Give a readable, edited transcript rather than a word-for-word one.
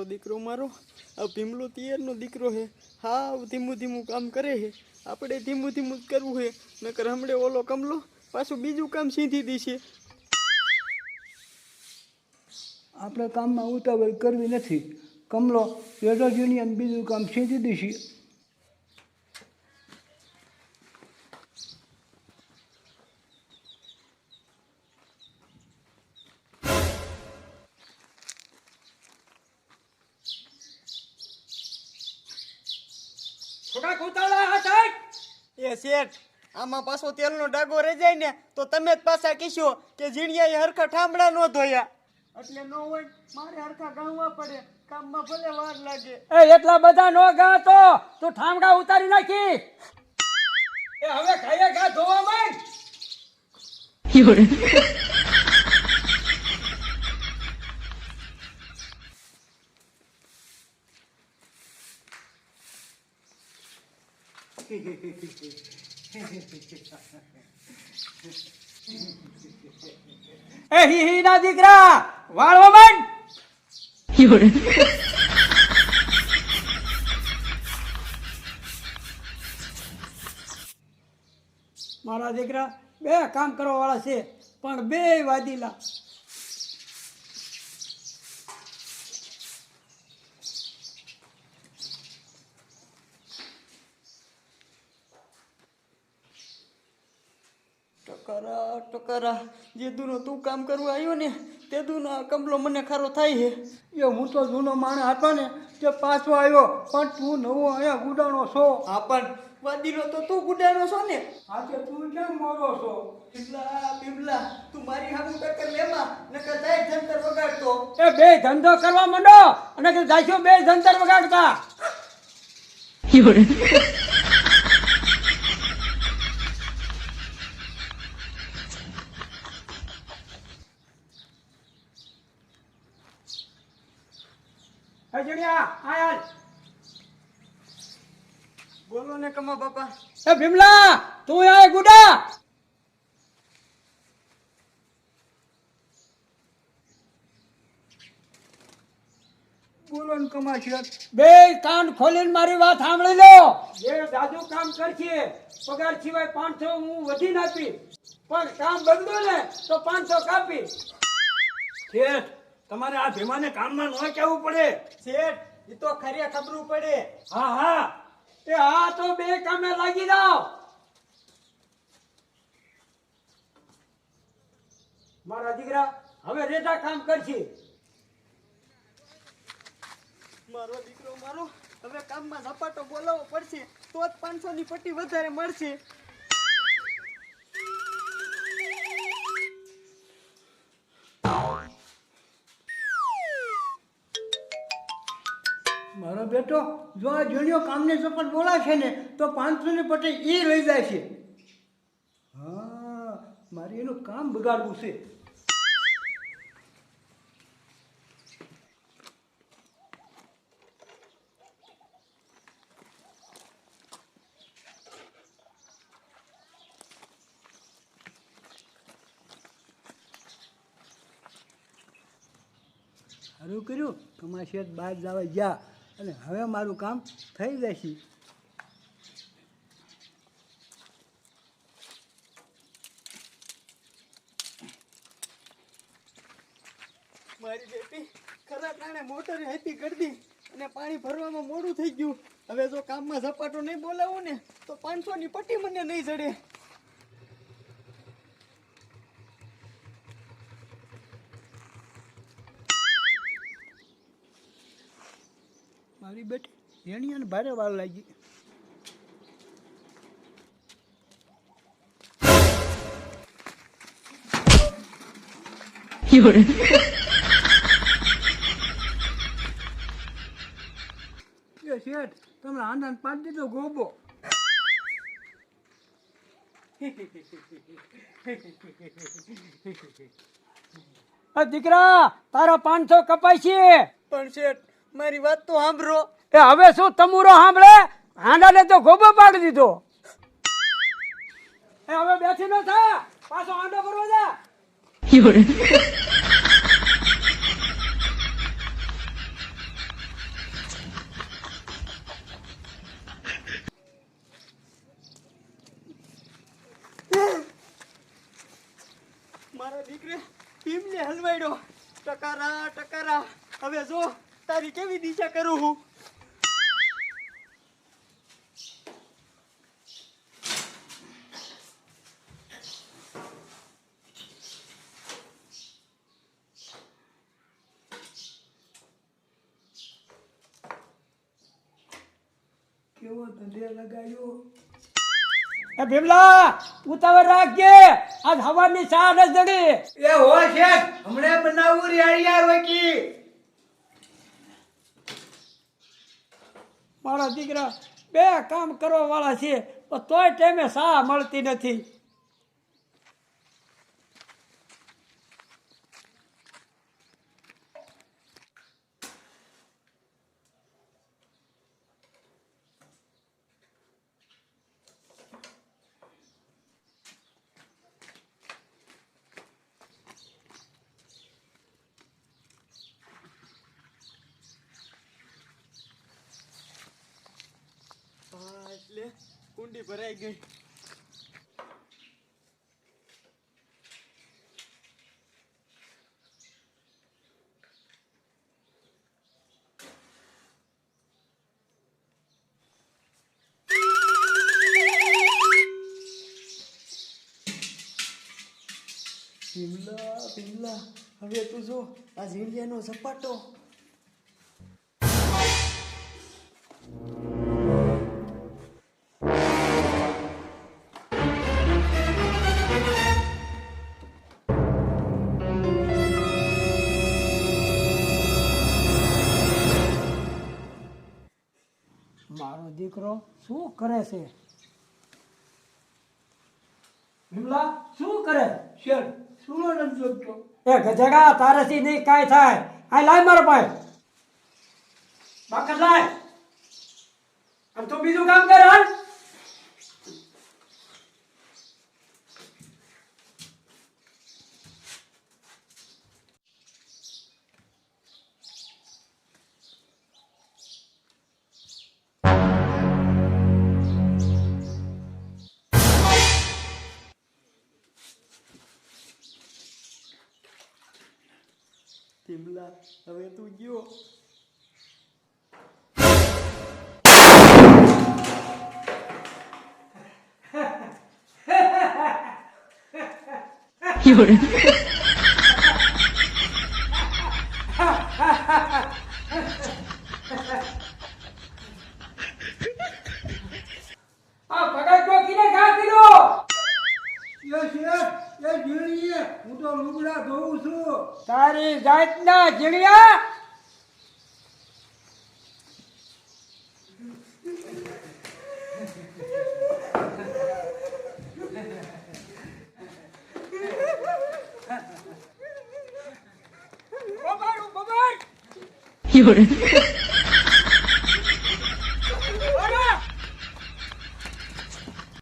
દીકરો મારો આ ભીમલો તિયરનો દીકરો હે. હા ધીમું ધીમું કામ કરે હે. આપણે ધીમું ધીમું જ કરવું હે, નકર હમણે ઓલો કમલો પાછું બીજું કામ સીધી દીશે. આપણે કામમાં ઉતાવળ કરવી નથી. કમલો રેડિયોની અને બીજું કામ સીધી દીધી. એ શેઠ, આમાં પાછો તેલનો ડાગો રહી જાય ને તો તમે જ પાછા કીશો કે ઝીણિયાએ હરખા ઠામડા ન ધોયા. એટલે ન હોય મારે હરખા ગાવા પડે, કામમાં ભલે વાર લાગે. એ એટલા બધા નો ગા તો તું ઠામડા ઉતારી નાખી. એ હવે ખાઈએ ગા ધોવા માંડ. એ હી ના દીકરા વાળવા માંડ. મારા દીકરા બે કામ કરવા વાળા છે પણ બે વાદીલા. ટકરા જે દૂનો તું કામ કરવા આવ્યો ને તે દૂનો આ કમલો મને ખારો થાય છે. એ હું તો જૂનો માણસ હતો ને તે પાછો આવ્યો, પણ તું નવો અહીંયા ગુડાણો છો. હા પણ વાદીનો તો તું ગુડાનો છો ને. આજે તું કેમ મોરો છો? બિમલા તું મારી હામું ટક્કર લેમાં નકર જાય જંતર વગાડતો. એ બે ધંધો કરવા માંડો અને કે જાશો બે જંતર વગાડતા. બોલો ને કમા બાપા. એ ભીમલા તું આય ગુડા. બોલો ને કમાશે. બે કાન ખોલીને મારી વાત સાંભળી લો. જે દાદુ કામ કરશે પગાર સિવાય 500 હું વધી નાખી, પણ કામ બંધો ને તો 500 કાપી. શેઠ, તમારે આ ભીમાને કામમાં ન કહેવું પડે. શેઠ એ તો ખરી ખબર પડે. હા હા એ હા તો બે કામે લાગી જાઓ. મારા દીકરા હવે રેટા કામ કરશે. મારો દીકરો મારો હવે કામમાં ઝપાટો બોલાવવો પડશે તો જ 500 ની પટ્ટી વધારે મળશે. મારો બેટો જો આ જોડિયો કામને સપટ બોલાશે ને તો 500 ની પટ્ટી એ લઈ જાય છે. હા, મારે એનું કામ બગાડવું છે. સારું કર્યું તમારા શેઠ બહાર જવા ગયા અને હવે મારું કામ થઈ જશે. મારી બેટી ખરા ટાણે મોટર હેતી કરી દી અને પાણી ભરવામાં મોડું થઈ ગયું. હવે જો કામમાં ઝપાટો નહીં બોલાવું ને તો 500 ની પટ્ટી મને નહીં જડે. મારી બેટી એણીયાને ભારે વાર લાગી. એ શેઠ, તમે આનંદ પાડી દીધો ગોબો. દીકરા તારા 500 કપાય છે. પણ શેઠ મારી વાત તો સાંભળો. એ હવે શું તમુરો સાંભળે? હાંડાને તો ગોબો પાડી દીધો. એ હવે બેસી ન થા, પાછો હાંડો ભરવા જા. મારા દીકરે ભીમને હલવાડ્યો. ટકારા ટકારા. હવે જો તારી કેવી દિશા કરું હું. કેવો ધંધે લગાવ્યો. એ ભીમલા ઉતાવળ રાખજે, આજ હવાની ચા ન જડી. એ હો શેઠ, હમણાં બનાવું રેડિયા રોકી. મારા દીકરા બે કામ કરવા વાળા છે પણ તોય ટાઈમે ચા મળતી નથી. એટલે કુંડી ભરાઈ ગઈ. ભીમલા હવે તું જો આ ઝીંડિયાનો ઝપાટો. મારો દીકરો શું કરે છે? ભીમલા શું કરે? શેઠ, સુનો નથી જોતો. એ ગજગા તારાથી નહીં કાંઈ થાય. આ લાય મારો ભાઈ બાકર લાય. આમ તો બીજું કામ કર હાલ. ભીમલા હવે તું ગયો. આ ભગત ચોકીને ઘા કર્યો. એ શેઠ, એ જીણીએ, હું તો લુગડા ધોઉં છું. તારી જાતના જીણિયા. બબાડ.